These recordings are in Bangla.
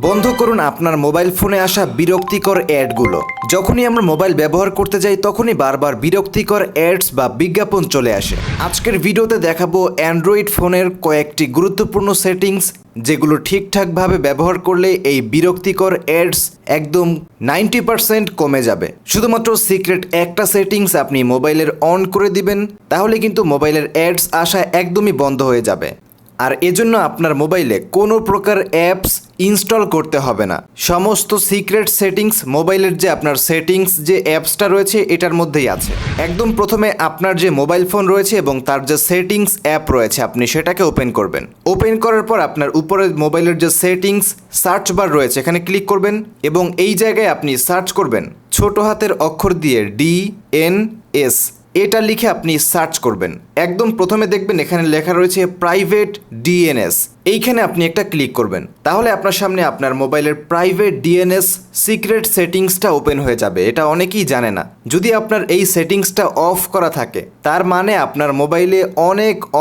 বন্ধ করুন আপনার মোবাইল ফোনে আসা বিরক্তিকর অ্যাডগুলো। যখনই আমরা মোবাইল ব্যবহার করতে যাই তখনই বারবার বিরক্তিকর অ্যাডস বা বিজ্ঞাপন চলে আসে। আজকের ভিডিওতে দেখাবো অ্যান্ড্রয়েড ফোনের কয়েকটি গুরুত্বপূর্ণ সেটিংস যেগুলো ঠিকঠাকভাবে ব্যবহার করলে এই বিরক্তিকর অ্যাডস একদম 90% কমে যাবে। শুধুমাত্র সিক্রেট একটা সেটিংস আপনি মোবাইলের অন করে দিবেন, তাহলে কিন্তু মোবাইলের অ্যাডস আসা একদমই বন্ধ হয়ে যাবে। আর এজন্য আপনার মোবাইলে কোনো প্রকার অ্যাপস ইনস্টল করতে হবে না। সমস্ত সিক্রেট সেটিংস মোবাইলের যে আপনার সেটিংস যে অ্যাপসটা রয়েছে এটার মধ্যেই আছে। একদম প্রথমে আপনার যে মোবাইল ফোন রয়েছে এবং তার যে সেটিংস অ্যাপ রয়েছে আপনি সেটাকে ওপেন করবেন। ওপেন করার পর আপনার উপরে মোবাইলের যে সেটিংস সার্চ বার রয়েছে এখানে ক্লিক করবেন এবং এই জায়গায় আপনি সার্চ করবেন ছোট হাতের অক্ষর দিয়ে DNS, এটা লিখে আপনি সার্চ করবেন। একদম প্রথমে দেখবেন এখানে লেখা রয়েছে প্রাইভেট DNS, এইখানে আপনি একটা ক্লিক করবেন। তাহলে আপনার সামনে আপনার মোবাইলের প্রাইভেট DNS সিক্রেট সেটিংসটা ওপেন হয়ে যাবে। এটা অনেকেই জানে না। যদি আপনার এই সেটিংসটা অফ করা থাকে তার মানে আপনার মোবাইলে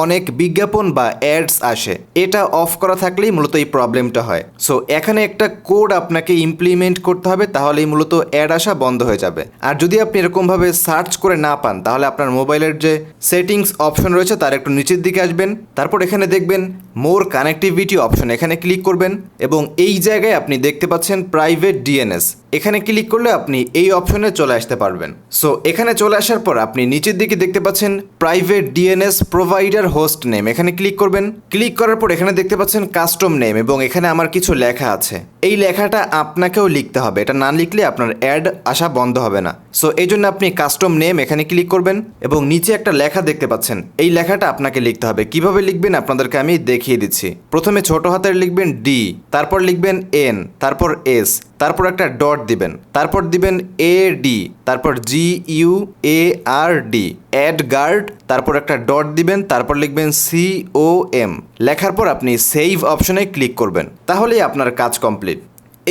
অনেক বিজ্ঞাপন বা অ্যাডস আসে। এটা অফ করা থাকলেই মূলত এই প্রবলেমটা হয়। সো এখানে একটা কোড আপনাকে ইমপ্লিমেন্ট করতে হবে, তাহলেই মূলত অ্যাড আসা বন্ধ হয়ে যাবে। আর যদি আপনি এরকমভাবে সার্চ করে না পান তাহলে আপনার মোবাইলের যে সেটিংস অপশন রয়েছে তার একটু নিচের দিকে আসবেন। তারপর এখানে দেখবেন মোর কানেক্টিভিটি অপশন, এখানে ক্লিক করবেন এবং এই জায়গায় আপনি দেখতে পাচ্ছেন প্রাইভেট DNS, এখানে ক্লিক করলে আপনি এই অপশনে চলে আসতে পারবেন। সো এখানে চলে আসার পর আপনি নিচের দিকে দেখতে পাচ্ছেন private DNS provider host name, এখানে ক্লিক করবেন। ক্লিক করার পর এখানে দেখতে পাচ্ছেন কাস্টম নেম এবং এখানে আমার কিছু লেখা আছে। এই লেখাটা আপনাকেও লিখতে হবে, এটা না লিখলে আপনার অ্যাড আসা বন্ধ হবে না। সো এই জন্য আপনি কাস্টম নেম এখানে ক্লিক করবেন এবং নিচে একটা লেখা দেখতে পাচ্ছেন, এই লেখাটা আপনাকে লিখতে হবে। কিভাবে লিখবেন আপনাদেরকে আমি দেখিয়ে দিচ্ছি। প্রথমে ছোট হাতের লিখবেন D, তারপর লিখবেন N, তারপর S, তারপর একটা ডট দিবেন, তারপর দিবেন AD, তারপর GUARD, অ্যাড গার্ড, তারপর একটা ডট দিবেন, তারপর লিখবেন COM। লেখার পর আপনি সেভ অপশনে ক্লিক করবেন, তাহলেই আপনার কাজ কমপ্লিট।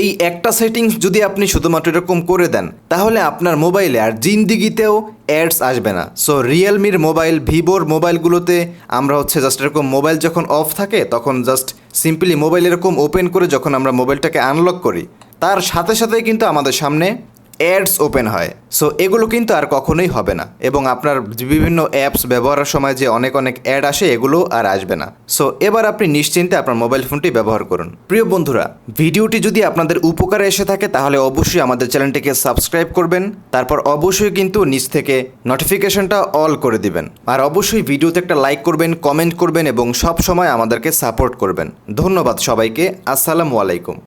এই একটা সেটিংস যদি আপনি শুধুমাত্র এরকম করে দেন তাহলে আপনার মোবাইলে আর জিন্দিগিতেও অ্যাডস আসবে না। সো রিয়েলমির মোবাইল, ভিভোর মোবাইলগুলোতে আমরা জাস্ট এরকম মোবাইল যখন অফ থাকে তখন জাস্ট সিম্পলি মোবাইল এরকম ওপেন করে যখন আমরা মোবাইলটাকে আনলক করি তার সাথে সাথেই কিন্তু আমাদের সামনে অ্যাডস ওপেন হয়। সো এগুলো কিন্তু আর কখনোই হবে না এবং আপনার বিভিন্ন অ্যাপস ব্যবহারের সময় যে অনেক অ্যাড আসে এগুলো আর আসবে না। সো এবার আপনি নিশ্চিন্তে আপনার মোবাইল ফোনটি ব্যবহার করুন। প্রিয় বন্ধুরা, ভিডিওটি যদি আপনাদের উপকারে এসে থাকে তাহলে অবশ্যই আমাদের চ্যানেলটিকে সাবস্ক্রাইব করবেন, তারপর অবশ্যই কিন্তু নিচ থেকে নোটিফিকেশনটা অল করে দিবেন। আর অবশ্যই ভিডিওতে একটা লাইক করবেন, কমেন্ট করবেন এবং সব সময় আমাদেরকে সাপোর্ট করবেন। ধন্যবাদ সবাইকে। আসসালামু আলাইকুম।